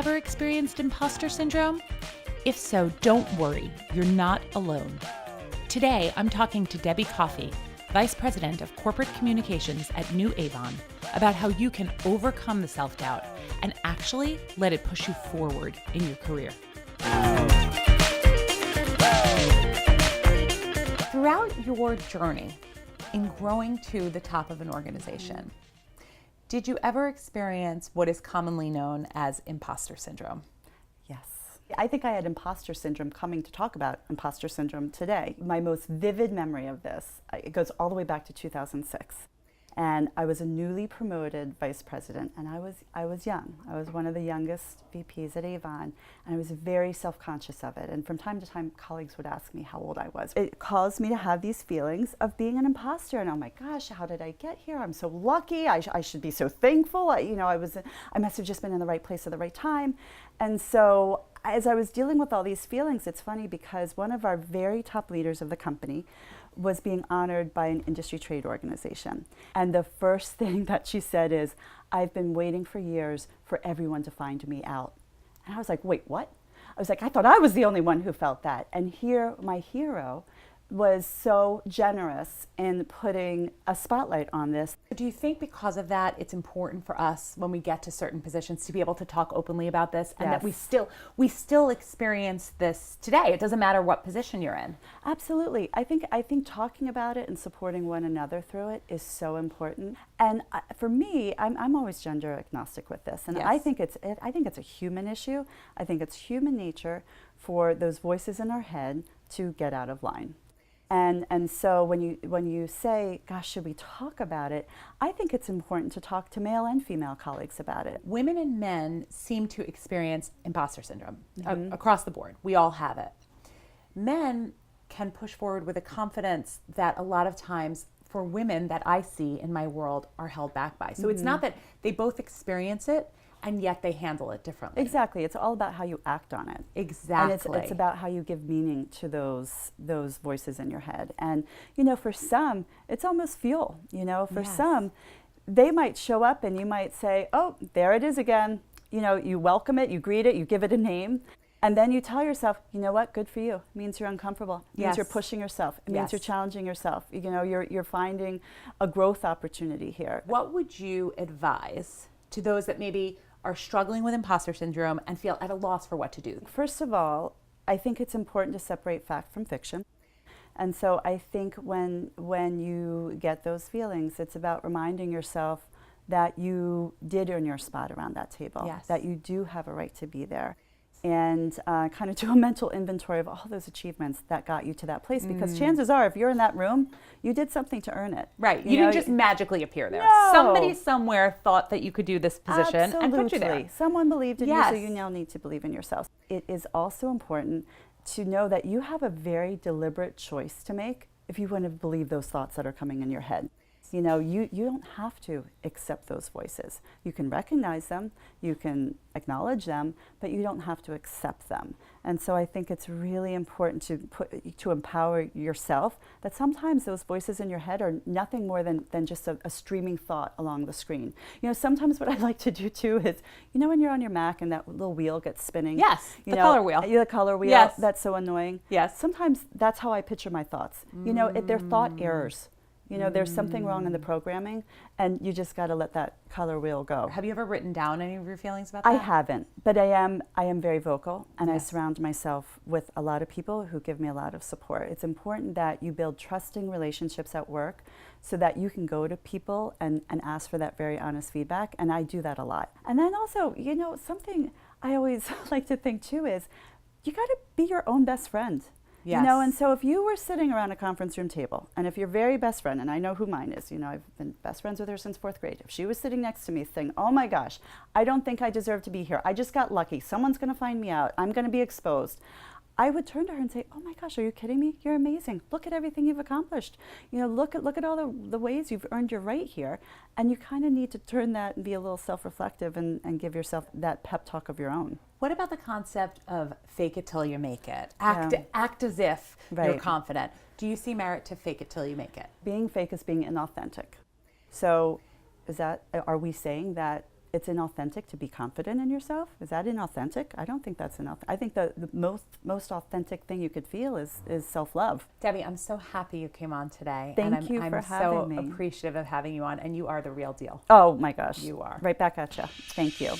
ever experienced imposter syndrome? If so, don't worry, you're not alone. Today, I'm talking to Debbie Coffey, Vice President of Corporate Communications at New Avon, about how you can overcome the self-doubt and actually let it push you forward in your career. Throughout your journey in growing to the top of an organization, did you ever experience what is commonly known as imposter syndrome? Yes. I think I had imposter syndrome coming to talk about imposter syndrome today. My most vivid memory of this, it goes all the way back to 2006. And I was a newly promoted vice president, and I was young. I was one of the youngest VPs at Avon, and I was very self-conscious of it. And from time to time, colleagues would ask me how old I was. It caused me to have these feelings of being an imposter, and oh my gosh, how did I get here? I'm so lucky. I should be so thankful. I must have just been in the right place at the right time. And so as I was dealing with all these feelings, it's funny because one of our very top leaders of the company was being honored by an industry trade organization. And the first thing that she said is, "I've been waiting for years for everyone to find me out." And I was like, wait, what? I was like, I thought I was the only one who felt that. And here, my hero was so generous in putting a spotlight on this. Do you think because of that, it's important for us when we get to certain positions to be able to talk openly about this, and Yes. that we still experience this today? It doesn't matter what position you're in. Absolutely. I think talking about it and supporting one another through it is so important. And for me, I'm always gender agnostic with this, and Yes. I think it's a human issue. I think it's human nature for those voices in our head to get out of line. And so when you say, gosh, should we talk about it? I think it's important to talk to male and female colleagues about it. Women and men seem to experience imposter syndrome across the board. We all have it. Men can push forward with a confidence that a lot of times for women that I see in my world are held back by. So it's not that they both experience it, and yet they handle it differently. Exactly. It's all about how you act on it. Exactly. And it's about how you give meaning to those voices in your head. And, for some, it's almost fuel. For Yes. some, they might show up and you might say, oh, there it is again. You welcome it, you greet it, you give it a name. And then you tell yourself, you know what, good for you. It means you're uncomfortable. It means Yes. you're pushing yourself. It means Yes. you're challenging yourself. You're finding a growth opportunity here. What would you advise to those that maybe are struggling with imposter syndrome and feel at a loss for what to do? First of all, I think it's important to separate fact from fiction. And so I think when you get those feelings, it's about reminding yourself that you did earn your spot around that table, Yes. that you do have a right to be there. And kind of do a mental inventory of all those achievements that got you to that place. Because chances are, if you're in that room, you did something to earn it. Right. You didn't just magically appear there. No. Somebody somewhere thought that you could do this position and put you there. Absolutely. Someone believed in Yes. you, so you now need to believe in yourself. It is also important to know that you have a very deliberate choice to make if you want to believe those thoughts that are coming in your head. You don't have to accept those voices. You can recognize them, you can acknowledge them, but you don't have to accept them. And so I think it's really important to empower yourself that sometimes those voices in your head are nothing more than just a streaming thought along the screen. Sometimes what I like to do too is, when you're on your Mac and that little wheel gets spinning. Yes, the color wheel. The color wheel, Yes. That's so annoying. Yes. Sometimes that's how I picture my thoughts. They're thought errors. There's something wrong in the programming, and you just got to let that color wheel go. Have you ever written down any of your feelings about that? I haven't, but I am very vocal, and Yes. I surround myself with a lot of people who give me a lot of support. It's important that you build trusting relationships at work so that you can go to people and ask for that very honest feedback, and I do that a lot. And then also, something I always like to think too is you got to be your own best friend. Yes. And so if you were sitting around a conference room table, and if your very best friend, and I know who mine is, I've been best friends with her since 4th grade. If she was sitting next to me saying, oh my gosh, I don't think I deserve to be here. I just got lucky. Someone's going to find me out. I'm going to be exposed. I would turn to her and say, oh my gosh, are you kidding me? You're amazing. Look at everything you've accomplished. Look at all the ways you've earned your right here. And you kind of need to turn that and be a little self-reflective and give yourself that pep talk of your own. What about the concept of fake it till you make it? Act as if you're Right. confident. Do you see merit to fake it till you make it? Being fake is being inauthentic. So are we saying that it's inauthentic to be confident in yourself. Is that inauthentic? I don't think that's inauthentic. I think the most authentic thing you could feel is self-love. Debbie, I'm so happy you came on today. Thank you for having me. I'm so appreciative of having you on, and you are the real deal. Oh my gosh. You are. Right back at you. Thank you.